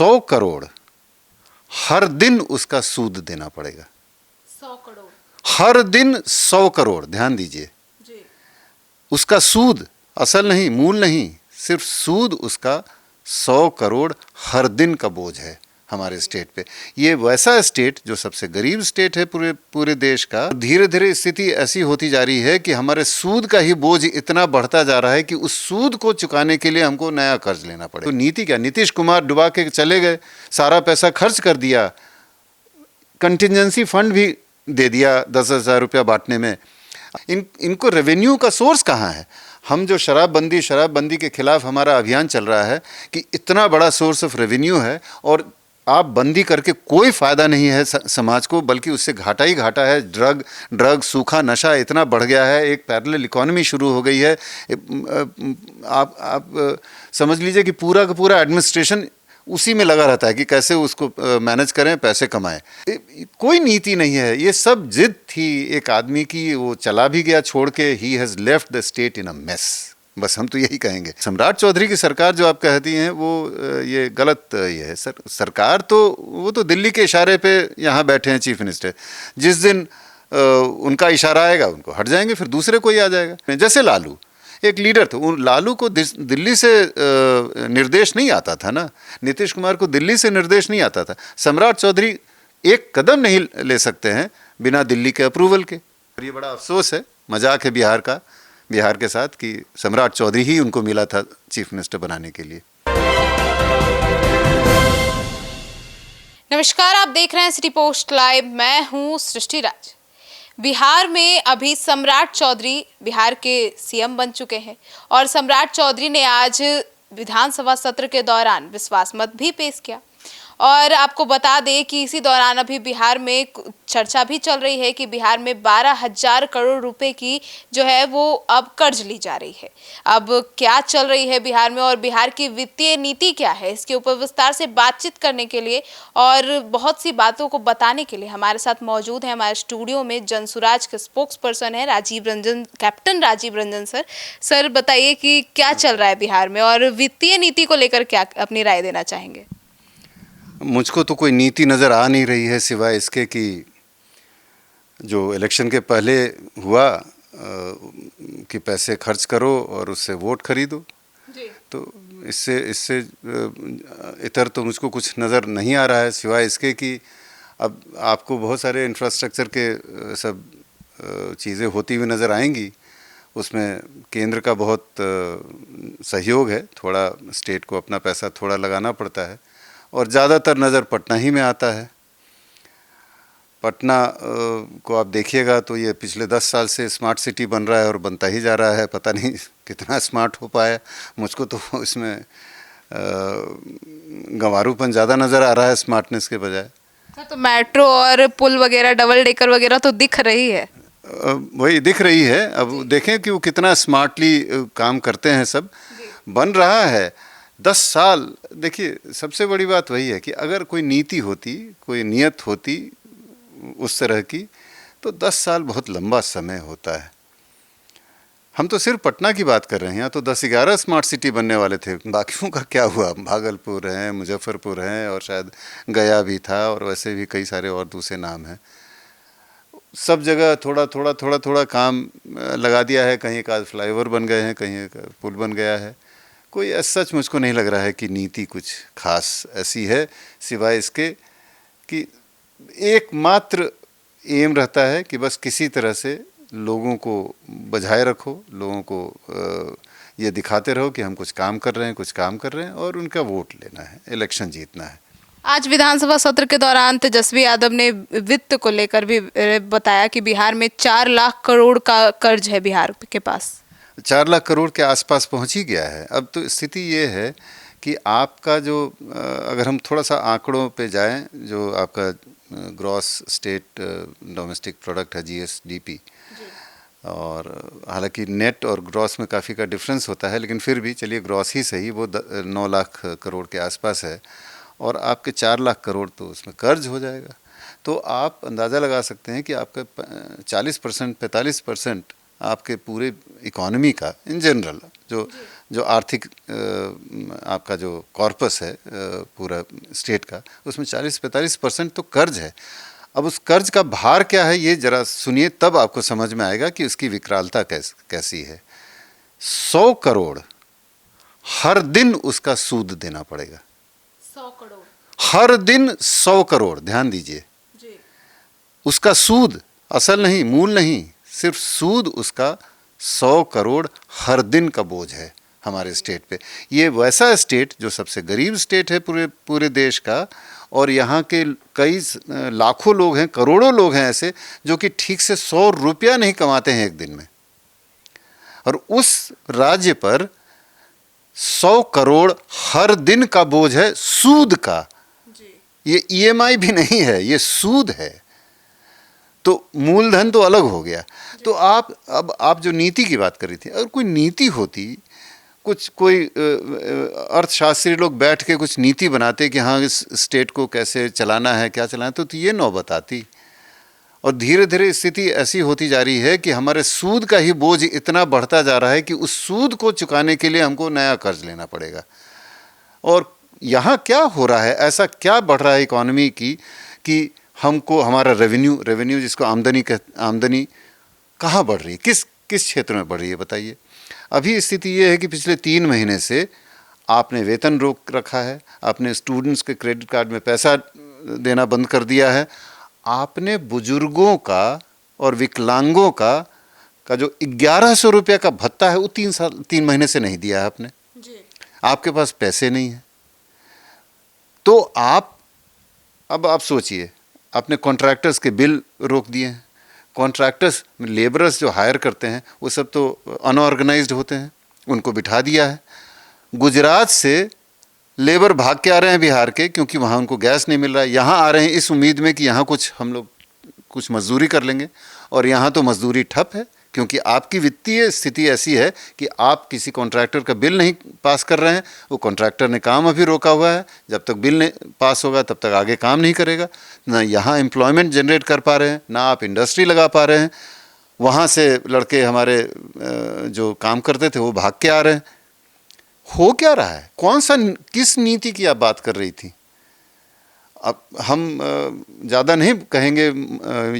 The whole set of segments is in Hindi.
100 करोड़ हर दिन उसका सूद देना पड़ेगा। 100 करोड़ हर दिन 100 करोड़, ध्यान दीजिए, जी। उसका सूद, असल नहीं, मूल नहीं, सिर्फ सूद उसका 100 करोड़ हर दिन का बोझ है हमारे स्टेट पे। ये वैसा स्टेट जो सबसे गरीब स्टेट है पूरे देश का, धीरे धीरे स्थिति ऐसी होती जा रही है कि हमारे सूद का ही बोझ इतना बढ़ता जा रहा है कि उस सूद को चुकाने के लिए हमको नया कर्ज लेना पड़े। तो नीति क्या, नीतीश कुमार डुबा के चले गए, सारा पैसा खर्च कर दिया, कंटिजेंसी फंड भी दे दिया 10,000 रुपया बांटने में। इनको रेवेन्यू का सोर्स कहाँ है? हम जो शराबबंदी के खिलाफ हमारा अभियान चल रहा है कि इतना बड़ा सोर्स ऑफ रेवेन्यू है और आप बंदी करके कोई फ़ायदा नहीं है समाज को, बल्कि उससे घाटा ही घाटा है। ड्रग सूखा नशा इतना बढ़ गया है, एक पैरेलल इकोनॉमी शुरू हो गई है। आप समझ लीजिए कि पूरा का पूरा एडमिनिस्ट्रेशन उसी में लगा रहता है कि कैसे उसको मैनेज करें, पैसे कमाएं। कोई नीति नहीं है, ये सब जिद थी एक आदमी की, वो चला भी गया छोड़ के। He has left the state in a mess. बस हम तो यही कहेंगे। सम्राट चौधरी की सरकार जो आप कहती हैं वो ये गलत ये है। सरकार तो वो तो दिल्ली के इशारे पे यहाँ बैठे हैं चीफ मिनिस्टर। जिस दिन उनका इशारा आएगा उनको हट जाएंगे, फिर दूसरे कोई आ जाएगा। जैसे लालू एक लीडर थे, उन लालू को दिल्ली से निर्देश नहीं आता था ना, नीतीश कुमार को दिल्ली से निर्देश नहीं आता था। सम्राट चौधरी एक कदम नहीं ले सकते हैं बिना दिल्ली के अप्रूवल के। और ये बड़ा अफसोस है, मजाक है बिहार के साथ कि सम्राट चौधरी ही उनको मिला था चीफ मिनिस्टर बनाने के लिए। नमस्कार, आप देख रहे हैं सिटी पोस्ट लाइव। मैं हूं सृष्टि राज। बिहार में अभी सम्राट चौधरी बिहार के सीएम बन चुके हैं और सम्राट चौधरी ने आज विधानसभा सत्र के दौरान विश्वास मत भी पेश किया। और आपको बता दें कि इसी दौरान अभी बिहार में चर्चा भी चल रही है कि बिहार में 12,000 करोड़ रुपए की जो है वो अब कर्ज ली जा रही है। अब क्या चल रही है बिहार में और बिहार की वित्तीय नीति क्या है, इसके ऊपर विस्तार से बातचीत करने के लिए और बहुत सी बातों को बताने के लिए हमारे साथ मौजूद है हमारे स्टूडियो में जनसुराज के स्पोक्स पर्सन है captain Rajiv Ranjan sir. Sir बताइए कि क्या चल रहा है बिहार में और वित्तीय नीति को लेकर क्या अपनी राय देना चाहेंगे? मुझको तो कोई नीति नज़र आ नहीं रही है सिवाय इसके कि जो इलेक्शन के पहले हुआ कि पैसे खर्च करो और उससे वोट खरीदो जी। तो इससे इतर तो मुझको कुछ नज़र नहीं आ रहा है सिवाय इसके कि अब आपको बहुत सारे इंफ्रास्ट्रक्चर के सब चीज़ें होती हुई नज़र आएंगी। उसमें केंद्र का बहुत सहयोग है, थोड़ा स्टेट को अपना पैसा थोड़ा लगाना पड़ता है और ज़्यादातर नज़र पटना ही में आता है। पटना को आप देखिएगा तो ये पिछले 10 साल से स्मार्ट सिटी बन रहा है और बनता ही जा रहा है। पता नहीं कितना स्मार्ट हो पाया, मुझको तो इसमें गंवारूपन ज़्यादा नज़र आ रहा है स्मार्टनेस के बजाय। तो मेट्रो और पुल वगैरह, डबल डेकर वगैरह तो दिख रही है, वही दिख रही है। अब देखें कि वो कितना स्मार्टली काम करते हैं, सब बन रहा है। 10 साल, देखिए सबसे बड़ी बात वही है कि अगर कोई नीति होती, कोई नियत होती उस तरह की, तो 10 साल बहुत लंबा समय होता है। हम तो सिर्फ पटना की बात कर रहे हैं, यहाँ तो 10-11 स्मार्ट सिटी बनने वाले थे। बाकियों का क्या हुआ? भागलपुर है, मुजफ्फरपुर है और शायद गया भी था और वैसे भी कई सारे और दूसरे नाम हैं। सब जगह थोड़ा काम लगा दिया है। कहीं एक आध फ्लाईओवर बन गए हैं, कहीं एक पुल बन गया है। कोई सच मुझको नहीं लग रहा है कि नीति कुछ खास ऐसी है, सिवाय इसके कि एकमात्र एम रहता है कि बस किसी तरह से लोगों को बझाए रखो, लोगों को ये दिखाते रहो कि हम कुछ काम कर रहे हैं और उनका वोट लेना है, इलेक्शन जीतना है। आज विधानसभा सत्र के दौरान तेजस्वी यादव ने वित्त को लेकर भी बताया कि बिहार में 4 लाख करोड़ का कर्ज है बिहार के पास। 4 लाख करोड़ के आसपास पहुंच ही गया है। अब तो स्थिति ये है कि आपका जो अगर हम थोड़ा सा आंकड़ों पे जाएं, जो आपका ग्रॉस स्टेट डोमेस्टिक प्रोडक्ट है GSDP, और हालांकि नेट और ग्रॉस में काफ़ी का डिफरेंस होता है, लेकिन फिर भी चलिए ग्रॉस ही सही, वो 9 लाख करोड़ के आसपास है और आपके 4 लाख करोड़ तो उसमें कर्ज हो जाएगा। तो आप अंदाज़ा लगा सकते हैं कि आपका 40% 45% आपके पूरे इकॉनमी का इन जनरल जो जो आर्थिक आपका जो कॉर्पस है पूरा स्टेट का, उसमें 40-45% तो कर्ज है। अब उस कर्ज का भार क्या है ये जरा सुनिए, तब आपको समझ में आएगा कि उसकी विकरालता कैसी है। 100 करोड़ हर दिन उसका सूद देना पड़ेगा। 100 करोड़ हर दिन 100 करोड़, ध्यान दीजिए। जी। उसका सूद, असल नहीं, मूल नहीं, सिर्फ सूद उसका 100 करोड़ हर दिन का बोझ है हमारे स्टेट पे। ये वैसा स्टेट जो सबसे गरीब स्टेट है पूरे देश का, और यहाँ के कई लाखों लोग हैं, करोड़ों लोग हैं ऐसे जो कि ठीक से 100 रुपया नहीं कमाते हैं एक दिन में, और उस राज्य पर 100 करोड़ हर दिन का बोझ है सूद का। ये ईएमआई भी नहीं है, ये सूद है। तो मूलधन तो अलग हो गया। तो आप जो नीति की बात कर रही थी, अगर कोई नीति होती, कोई अर्थशास्त्री लोग बैठ के कुछ नीति बनाते कि हाँ इस स्टेट को कैसे चलाना है, क्या चलाना है, तो ये नौबत आती। और धीरे धीरे स्थिति ऐसी होती जा रही है कि हमारे सूद का ही बोझ इतना बढ़ता जा रहा है कि उस सूद को चुकाने के लिए हमको नया कर्ज लेना पड़ेगा। और यहाँ क्या हो रहा है, ऐसा क्या बढ़ रहा है इकॉनमी की कि हमको हमारा रेवेन्यू जिसको आमदनी कहाँ बढ़ रही है, किस क्षेत्र में बढ़ रही है बताइए। अभी स्थिति ये है कि पिछले 3 महीने से आपने वेतन रोक रखा है, आपने स्टूडेंट्स के क्रेडिट कार्ड में पैसा देना बंद कर दिया है, आपने बुजुर्गों का और विकलांगों का जो 1100 रुपये का भत्ता है वो 3 महीने से नहीं दिया है आपने जी। आपके पास पैसे नहीं है। तो अब आप सोचिए, आपने कॉन्ट्रैक्टर्स के बिल रोक दिए हैं। कॉन्ट्रैक्टर्स लेबरर्स जो हायर करते हैं वो सब तो अनऑर्गेनाइज्ड होते हैं, उनको बिठा दिया है। गुजरात से लेबर भाग के आ रहे हैं बिहार के, क्योंकि वहाँ उनको गैस नहीं मिल रहा है। यहाँ आ रहे हैं इस उम्मीद में कि यहाँ हम लोग कुछ मजदूरी कर लेंगे, और यहाँ तो मजदूरी ठप है, क्योंकि आपकी वित्तीय स्थिति ऐसी है कि आप किसी कॉन्ट्रैक्टर का बिल नहीं पास कर रहे हैं। वो कॉन्ट्रैक्टर ने काम अभी रोका हुआ है, जब तक बिल नहीं पास होगा तब तक आगे काम नहीं करेगा। ना यहाँ एम्प्लॉयमेंट जनरेट कर पा रहे हैं, ना आप इंडस्ट्री लगा पा रहे हैं। वहाँ से लड़के हमारे जो काम करते थे वो भाग के आ रहे हैं। हो क्या रहा है, किस नीति की आप बात कर रही थी? अब हम ज़्यादा नहीं कहेंगे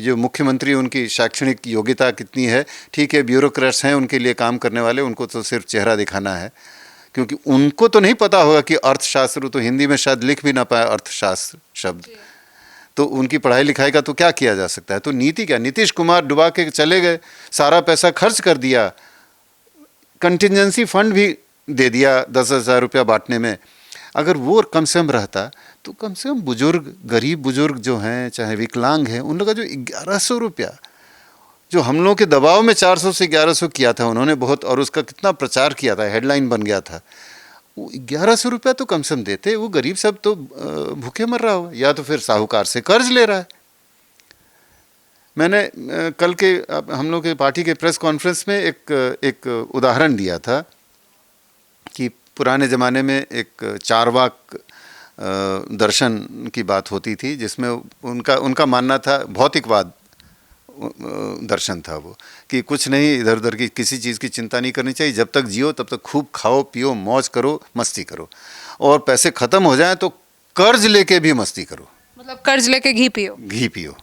जो मुख्यमंत्री, उनकी शैक्षणिक योग्यता कितनी है, ठीक है, ब्यूरोक्रेट्स हैं उनके लिए काम करने वाले, उनको तो सिर्फ चेहरा दिखाना है, क्योंकि उनको तो नहीं पता होगा कि अर्थशास्त्र, तो हिंदी में शायद लिख भी ना पाए अर्थशास्त्र शब्द, तो उनकी पढ़ाई लिखाई का तो क्या किया जा सकता है। तो नीति क्या, नीतीश कुमार डुबा के चले गए, सारा पैसा खर्च कर दिया, कंटिजेंसी फंड भी दे दिया 10,000 रुपया बांटने में। अगर वो कम से कम रहता तो कम से कम गरीब बुजुर्ग जो हैं, चाहे विकलांग हैं, उन लोग का जो 1100 रुपया जो हम लोग के दबाव में 400 से 1100 किया था उन्होंने बहुत, और उसका कितना प्रचार किया था, हेडलाइन बन गया था, वो 1100 रुपया तो कम से कम देते। वो गरीब सब तो भूखे मर रहा होगा, या तो फिर साहूकार से कर्ज ले रहा है। मैंने कल के हम लोग के पार्टी के प्रेस कॉन्फ्रेंस में एक उदाहरण दिया था कि पुराने ज़माने में एक चारवाक दर्शन की बात होती थी, जिसमें उनका मानना था, भौतिकवाद दर्शन था वो, कि कुछ नहीं, इधर उधर की किसी चीज़ की चिंता नहीं करनी चाहिए, जब तक जियो तब तक खूब खाओ पियो, मौज करो, मस्ती करो, और पैसे ख़त्म हो जाएं तो कर्ज लेके भी मस्ती करो। मतलब कर्ज लेके घी पियो।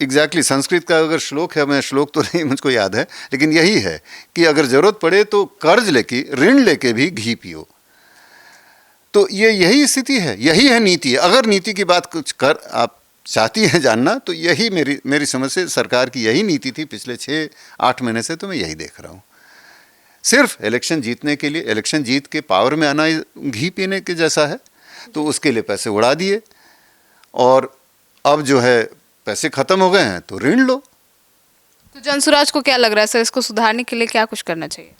एग्जैक्टली संस्कृत का अगर श्लोक है, मैं श्लोक तो नहीं मुझको याद है, लेकिन यही है कि अगर ज़रूरत पड़े तो कर्ज लेके, ऋण लेके भी घी पियो। तो यही स्थिति है, यही है नीति। अगर नीति की बात कुछ आप चाहती हैं जानना, तो यही मेरी समझ से सरकार की यही नीति थी पिछले 6-8 महीने से, तो मैं यही देख रहा हूँ। सिर्फ इलेक्शन जीतने के लिए, इलेक्शन जीत के पावर में आना घी पीने के जैसा है, तो उसके लिए पैसे उड़ा दिए, और अब जो है पैसे खत्म हो गए हैं तो ऋण लो। तो जनसुराज को क्या लग रहा है सर, इसको सुधारने के लिए क्या कुछ करना चाहिए?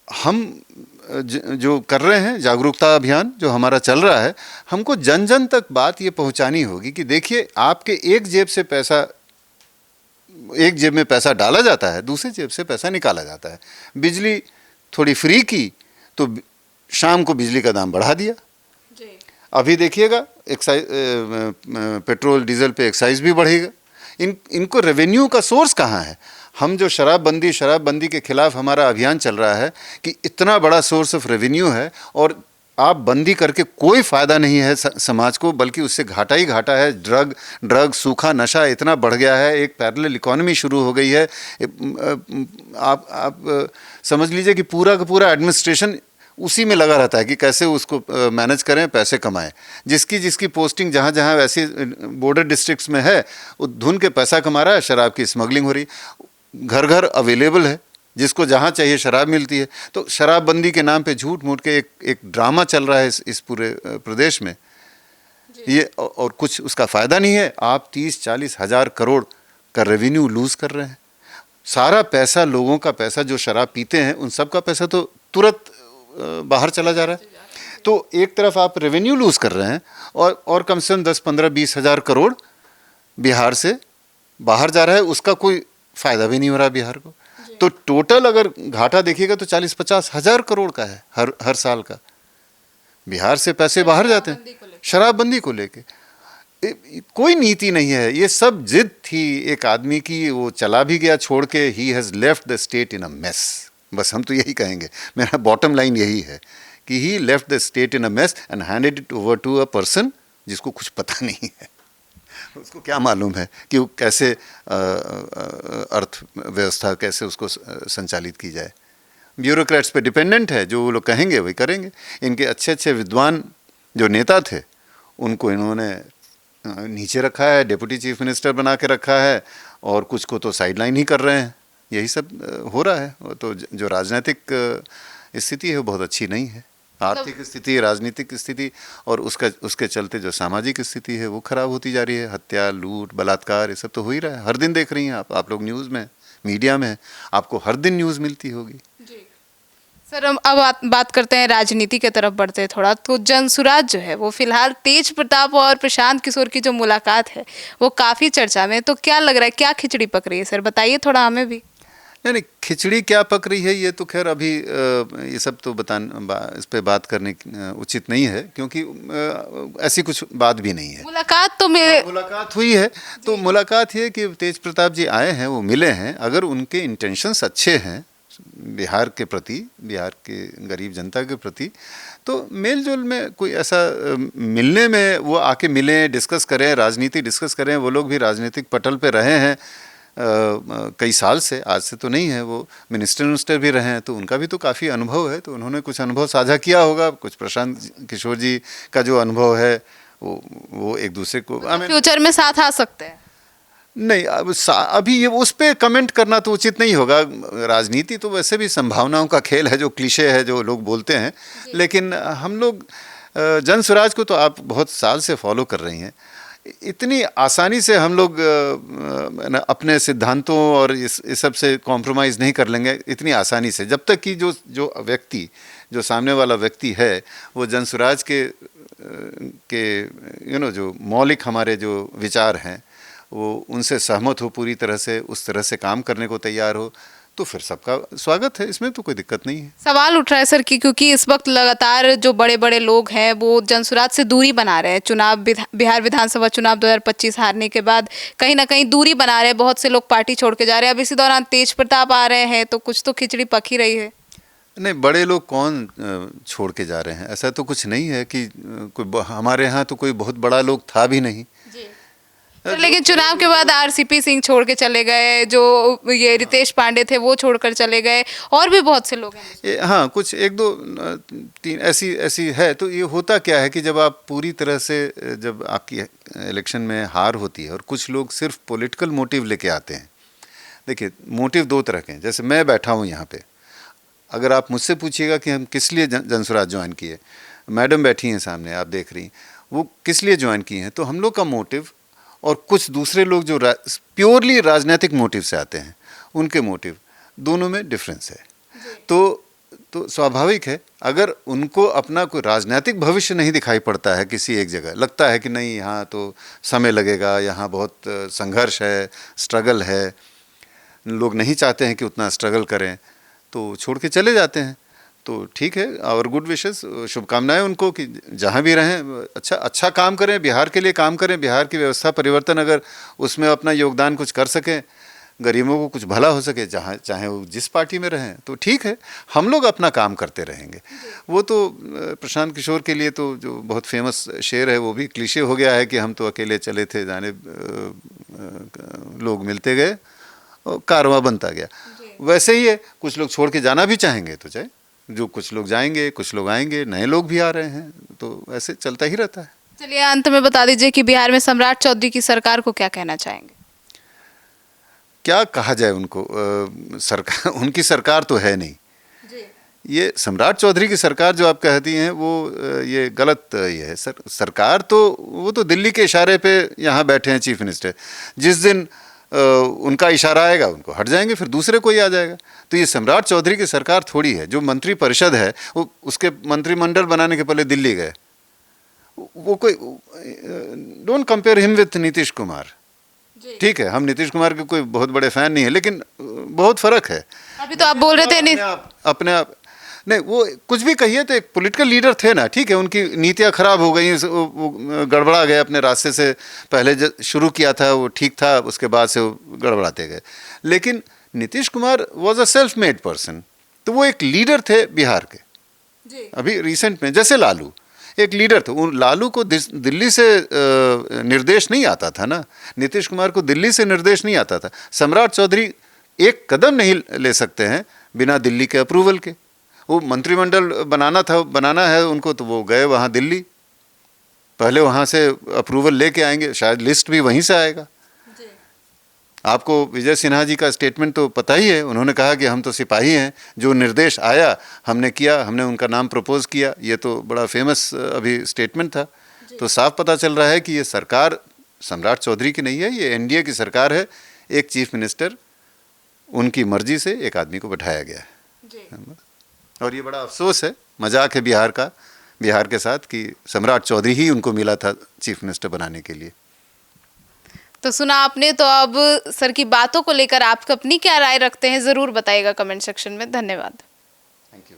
हम जो कर रहे हैं जागरूकता अभियान जो हमारा चल रहा है, हमको जन जन तक बात ये पहुंचानी होगी कि देखिए, आपके एक जेब में पैसा डाला जाता है, दूसरे जेब से पैसा निकाला जाता है। बिजली थोड़ी फ्री की तो शाम को बिजली का दाम बढ़ा दिया। अभी देखिएगा एक्साइज, पेट्रोल डीजल पे एक्साइज भी बढ़ेगा। इनको रेवेन्यू का सोर्स कहाँ है? हम जो शराबबंदी के खिलाफ हमारा अभियान चल रहा है कि इतना बड़ा सोर्स ऑफ रेवेन्यू है और आप बंदी करके कोई फ़ायदा नहीं है समाज को, बल्कि उससे घाटा ही घाटा है। ड्रग सूखा नशा इतना बढ़ गया है, एक पैरेलल इकोनॉमी शुरू हो गई है। आप समझ लीजिए कि पूरा का पूरा एडमिनिस्ट्रेशन उसी में लगा रहता है कि कैसे उसको मैनेज करें, पैसे कमाएं। जिसकी पोस्टिंग जहाँ जहाँ वैसे बॉर्डर डिस्ट्रिक्ट्स में है, वो धुन के पैसा कमा रहा है, शराब की स्मगलिंग हो रही, घर घर अवेलेबल है, जिसको जहाँ चाहिए शराब मिलती है। तो शराबबंदी के नाम पे झूठ मूठ के एक ड्रामा चल रहा है इस पूरे प्रदेश में, ये और कुछ उसका फ़ायदा नहीं है। आप 30-40 हज़ार करोड़ का रेवेन्यू लूज़ कर रहे हैं। सारा पैसा, लोगों का पैसा जो शराब पीते हैं, उन सब का पैसा तो तुरंत बाहर चला जा रहा है। तो एक तरफ आप रेवेन्यू लूज़ कर रहे हैं और कम से कम 10-15-20 हज़ार करोड़ बिहार से बाहर जा रहा है, उसका कोई फ़ायदा भी नहीं हो रहा बिहार को। तो टोटल अगर घाटा देखिएगा तो 40-50 हज़ार करोड़ का है हर साल का। बिहार से पैसे बाहर जाते हैं शराबबंदी को लेके। कोई नीति नहीं है, ये सब जिद थी एक आदमी की, वो चला भी गया छोड़ के। He has left the state in a mess. बस हम तो यही कहेंगे, मेरा बॉटम लाइन यही है कि he left the state in a mess and handed it over to a person जिसको कुछ पता नहीं है। उसको क्या मालूम है कि वो कैसे अर्थव्यवस्था कैसे उसको संचालित की जाए। ब्यूरोक्रेट्स पे डिपेंडेंट है, जो वो लोग कहेंगे वही करेंगे। इनके अच्छे अच्छे विद्वान जो नेता थे, उनको इन्होंने नीचे रखा है, डिप्टी चीफ मिनिस्टर बना के रखा है, और कुछ को तो साइडलाइन ही कर रहे हैं। यही सब हो रहा है। तो जो राजनीतिक स्थिति है वो बहुत अच्छी नहीं है। आर्थिक स्थिति, राजनीतिक स्थिति और उसके चलते जो सामाजिक स्थिति है वो खराब होती जा रही है। हत्या, लूट, बलात्कार, ये सब तो हो ही रहा है। हर दिन देख रही हैं आप लोग न्यूज़ में, मीडिया में, आपको हर दिन न्यूज़ मिलती होगी। जी सर, हम अब बात करते हैं राजनीति के तरफ बढ़ते हैं थोड़ा। तो जनसुराज जो है वो फिलहाल तेज प्रताप और प्रशांत किशोर की जो मुलाकात है वो काफ़ी चर्चा में। तो क्या लग रहा है, क्या खिचड़ी पक रही है सर? बताइए थोड़ा हमें भी। नहीं, खिचड़ी क्या पक रही है ये तो खैर अभी ये सब तो इस पे बात करने उचित नहीं है, क्योंकि ऐसी कुछ बात भी नहीं है। मुलाकात हुई है तो मुलाकात ये कि तेज प्रताप जी आए हैं, वो मिले हैं। अगर उनके इंटेंशंस अच्छे हैं बिहार के प्रति, बिहार के गरीब जनता के प्रति, तो मेल जोल में कोई ऐसा मिलने में वो आके मिलें, डिस्कस करें, राजनीति डिस्कस करें। वो लोग भी राजनीतिक पटल पे रहे हैं कई साल से, आज से तो नहीं है। वो मिनिस्टर भी रहे हैं, तो उनका भी तो काफ़ी अनुभव है। तो उन्होंने कुछ अनुभव साझा किया होगा। कुछ प्रशांत किशोर जी का जो अनुभव है वो एक दूसरे को फ्यूचर में साथ आ सकते हैं। नहीं, अभी ये उस पर कमेंट करना तो उचित नहीं होगा। राजनीति तो वैसे भी संभावनाओं का खेल है, जो क्लीशे है जो लोग बोलते हैं। लेकिन हम लोग जनसुराज को तो आप बहुत साल से फॉलो कर रही हैं। इतनी आसानी से हम लोग अपने सिद्धांतों और इस सब से कॉम्प्रोमाइज़ नहीं कर लेंगे इतनी आसानी से, जब तक कि जो सामने वाला व्यक्ति है वो जनसुराज के जो मौलिक हमारे जो विचार हैं वो उनसे सहमत हो, पूरी तरह से उस तरह से काम करने को तैयार हो, तो फिर सबका स्वागत है। इसमें तो कोई दिक्कत नहीं है। सवाल उठ रहा है सर कि क्योंकि इस वक्त लगातार जो बड़े बड़े लोग हैं वो जनसुराज से दूरी बना रहे हैं। बिहार विधानसभा चुनाव 2025 हारने के बाद कहीं ना कहीं दूरी बना रहे हैं। बहुत से लोग पार्टी छोड़ के जा रहे हैं। अब इसी दौरान तेज प्रताप आ रहे हैं, तो कुछ तो खिचड़ी पक ही रही है। नहीं, बड़े लोग कौन छोड़ के जा रहे हैं? ऐसा तो कुछ नहीं है कि हमारे यहाँ तो कोई बहुत बड़ा लोग था भी नहीं। तो लेकिन चुनाव के बाद आरसीपी सिंह छोड़ के चले गए, जो ये रितेश पांडे थे वो छोड़कर चले गए, और भी बहुत से लोग हैं। हाँ, कुछ 1-2-3 ऐसी है। तो ये होता क्या है कि जब आप पूरी तरह से, जब आपकी इलेक्शन में हार होती है और कुछ लोग सिर्फ पॉलिटिकल मोटिव लेके आते हैं। देखिए, मोटिव 2 तरह के हैं। जैसे मैं बैठा हूँ यहाँ पे, अगर आप मुझसे पूछिएगा कि हम किस लिए जनसुराज ज्वाइन किए, मैडम बैठी हैं सामने, आप देख रही हैं, वो किस लिए ज्वाइन किए हैं, तो हम लोग का मोटिव और कुछ दूसरे लोग जो प्योरली राजनीतिक मोटिव से आते हैं, उनके मोटिव दोनों में डिफरेंस है। तो स्वाभाविक है, अगर उनको अपना कोई राजनीतिक भविष्य नहीं दिखाई पड़ता है किसी एक जगह, लगता है कि नहीं यहाँ तो समय लगेगा, यहाँ बहुत संघर्ष है, स्ट्रगल है, लोग नहीं चाहते हैं कि उतना स्ट्रगल करें, तो छोड़ के चले जाते हैं। तो ठीक है, और गुड विशेस, शुभकामनाएं उनको कि जहाँ भी रहें अच्छा काम करें, बिहार के लिए काम करें, बिहार की व्यवस्था परिवर्तन, अगर उसमें अपना योगदान कुछ कर सकें, गरीबों को कुछ भला हो सके, जहाँ चाहे वो जिस पार्टी में रहें, तो ठीक है, हम लोग अपना काम करते रहेंगे। वो तो प्रशांत किशोर के लिए तो जो बहुत फेमस शेर है वो भी क्लीशे हो गया है कि हम तो अकेले चले थे, जाने लोग मिलते गए और कारवां बनता गया। वैसे ही है, कुछ लोग छोड़ के जाना भी चाहेंगे तो चाहे, जो कुछ लोग जाएंगे, कुछ लोग आएंगे, नए लोग भी आ रहे हैं, तो ऐसे चलता ही रहता है। चलिए अंत में बता दीजिए कि बिहार में सम्राट चौधरी की सरकार को क्या कहना चाहेंगे? क्या कहा जाए उनको, सरकार उनकी सरकार तो है नहीं। ये सम्राट चौधरी की सरकार जो आप कहती हैं वो ये गलत ये है। सरकार तो वो तो दिल्ली के इशारे पे यहाँ बैठे हैं चीफ मिनिस्टर। जिस दिन उनका इशारा आएगा उनको हट जाएंगे, फिर दूसरे कोई आ जाएगा। तो ये सम्राट चौधरी की सरकार थोड़ी है। जो मंत्री परिषद है वो उसके मंत्रिमंडल बनाने के पहले दिल्ली गए। वो कोई don't compare him with Nitish Kumar. ठीक है, हम नीतीश कुमार के कोई बहुत बड़े फैन नहीं है, लेकिन बहुत फर्क है। अभी तो आप बोल रहे थे अपने आप नहीं, वो कुछ भी कहिए तो एक पॉलिटिकल लीडर थे ना। ठीक है, उनकी नीतियाँ खराब हो गई, वो गड़बड़ा गए अपने रास्ते से। पहले जो शुरू किया था वो ठीक था, उसके बाद से वो गड़बड़ाते गए। लेकिन Nitish Kumar was a self made person, तो वो एक लीडर थे बिहार के। अभी रिसेंट में जैसे लालू एक लीडर थे, लालू को दिल्ली से निर्देश नहीं आता था ना, नीतीश कुमार को दिल्ली से निर्देश नहीं आता था। सम्राट चौधरी एक कदम नहीं ले सकते हैं बिना दिल्ली के अप्रूवल के। वो मंत्रिमंडल बनाना है उनको, तो वो गए वहाँ दिल्ली, पहले वहाँ से अप्रूवल लेके आएंगे, शायद लिस्ट भी वहीं से आएगा। आपको विजय सिन्हा जी का स्टेटमेंट तो पता ही है, उन्होंने कहा कि हम तो सिपाही हैं, जो निर्देश आया हमने किया, हमने उनका नाम प्रपोज किया। ये तो बड़ा फेमस अभी स्टेटमेंट था। तो साफ पता चल रहा है कि ये सरकार सम्राट चौधरी की नहीं है, ये एनडीए की सरकार है। एक चीफ मिनिस्टर, उनकी मर्जी से एक आदमी को बैठाया गया है। और ये बड़ा अफसोस है, मजाक है बिहार के साथ कि सम्राट चौधरी ही उनको मिला था चीफ मिनिस्टर बनाने के लिए। तो सुना आपने। तो अब सर की बातों को लेकर आप अपनी क्या राय रखते हैं, जरूर बताइएगा कमेंट सेक्शन में। धन्यवाद। Thank you.